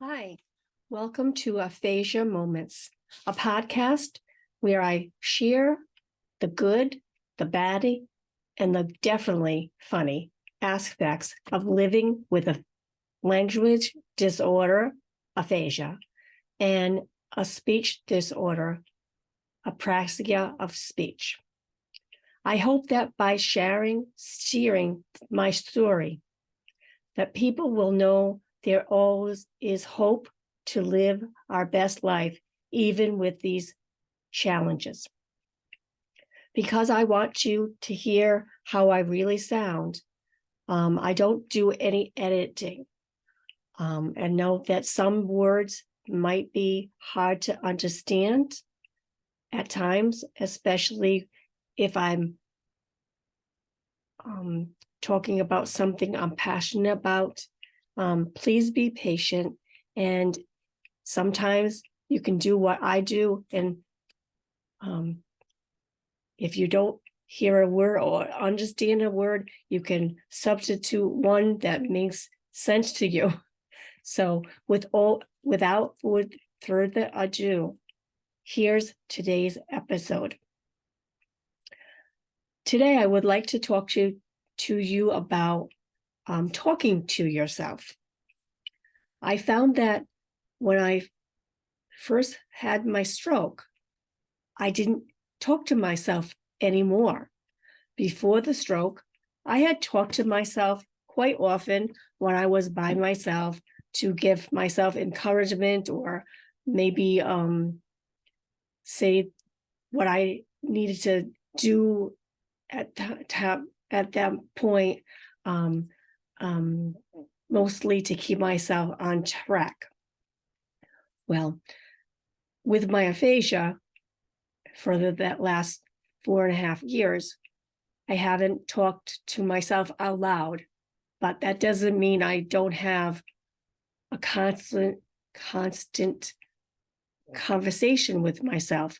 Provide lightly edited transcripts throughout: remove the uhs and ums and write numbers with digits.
Hi, welcome to Aphasia Moments, a podcast where I share the good, the bad, and the definitely funny aspects of living with a language disorder, aphasia, and a speech disorder, apraxia of speech. I hope that by sharing my story, that people will know there always is hope to live our best life, even with these challenges. Because I want you to hear how I really sound, I don't do any editing. And know that some words might be hard to understand at times, especially if I'm talking about something I'm passionate about. Please be patient. And sometimes you can do what I do. And if you don't hear a word or understand a word, you can substitute one that makes sense to you. So without further ado, here's today's episode. Today, I would like to talk to you about talking to yourself. I found that when I first had my stroke, I didn't talk to myself anymore. Before the stroke, I had talked to myself quite often when I was by myself to give myself encouragement or maybe say what I needed to do at that point, mostly to keep myself on track. Well, with my aphasia, for that last 4.5 years, I haven't talked to myself out loud, but that doesn't mean I don't have a constant conversation with myself.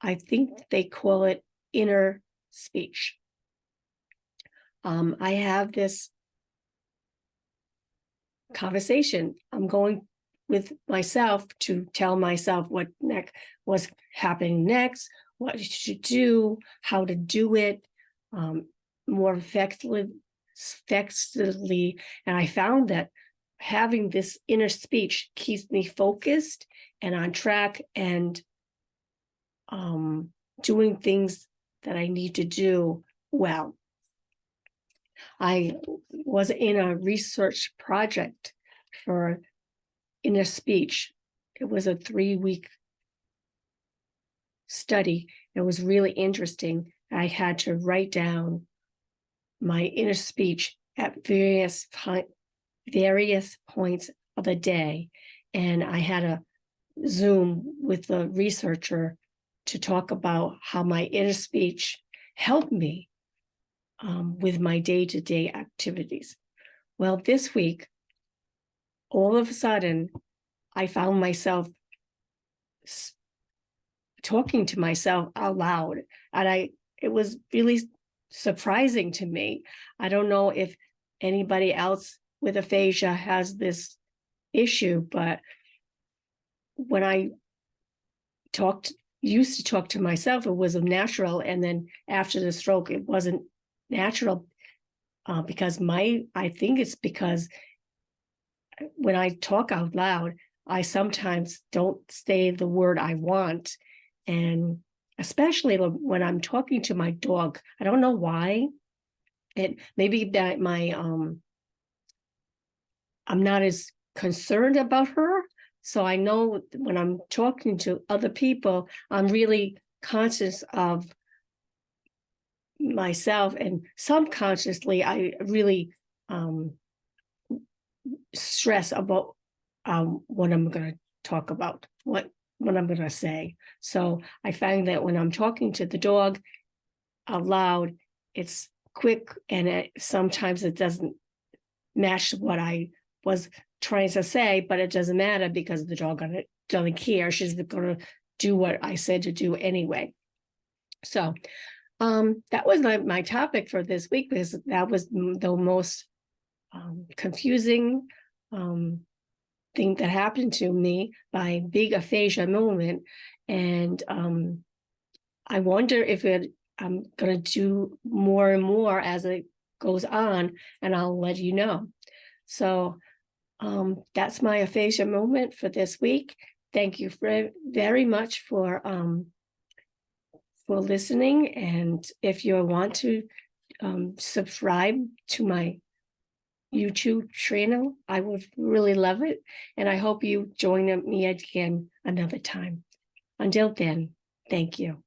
I think they call it inner speech. I have this conversation. I'm going with myself to tell myself what's happening next, what you should do, how to do it more effectively. And I found that having this inner speech keeps me focused and on track and doing things that I need to do well. I was in a research project for inner speech. It was a 3-week study. It was really interesting. I had to write down my inner speech at various points of the day. And I had a Zoom with the researcher to talk about how my inner speech helped me with my day-to-day activities. Well, this week, all of a sudden, I found myself talking to myself out loud, and it was really surprising to me. I don't know if anybody else with aphasia has this issue, but when I used to talk to myself, it was natural, and then after the stroke, it wasn't natural because I think it's because when I talk out loud, I sometimes don't say the word I want. And especially when I'm talking to my dog, I don't know why. It maybe that I'm not as concerned about her. So I know when I'm talking to other people, I'm really conscious of myself, and subconsciously I really stress about what I'm going to talk about, what I'm going to say. So I find that when I'm talking to the dog out loud, it's quick, and sometimes it doesn't match what I was trying to say, but it doesn't matter because the dog doesn't care. She's going to do what I said to do anyway. So that was my topic for this week, because that was the most confusing thing that happened to me, my big aphasia moment. And I wonder if I'm going to do more and more as it goes on, and I'll let you know. So that's my aphasia moment for this week. Thank you very much for listening. And if you want to subscribe to my YouTube channel, I would really love it. And I hope you join me again another time. Until then, thank you.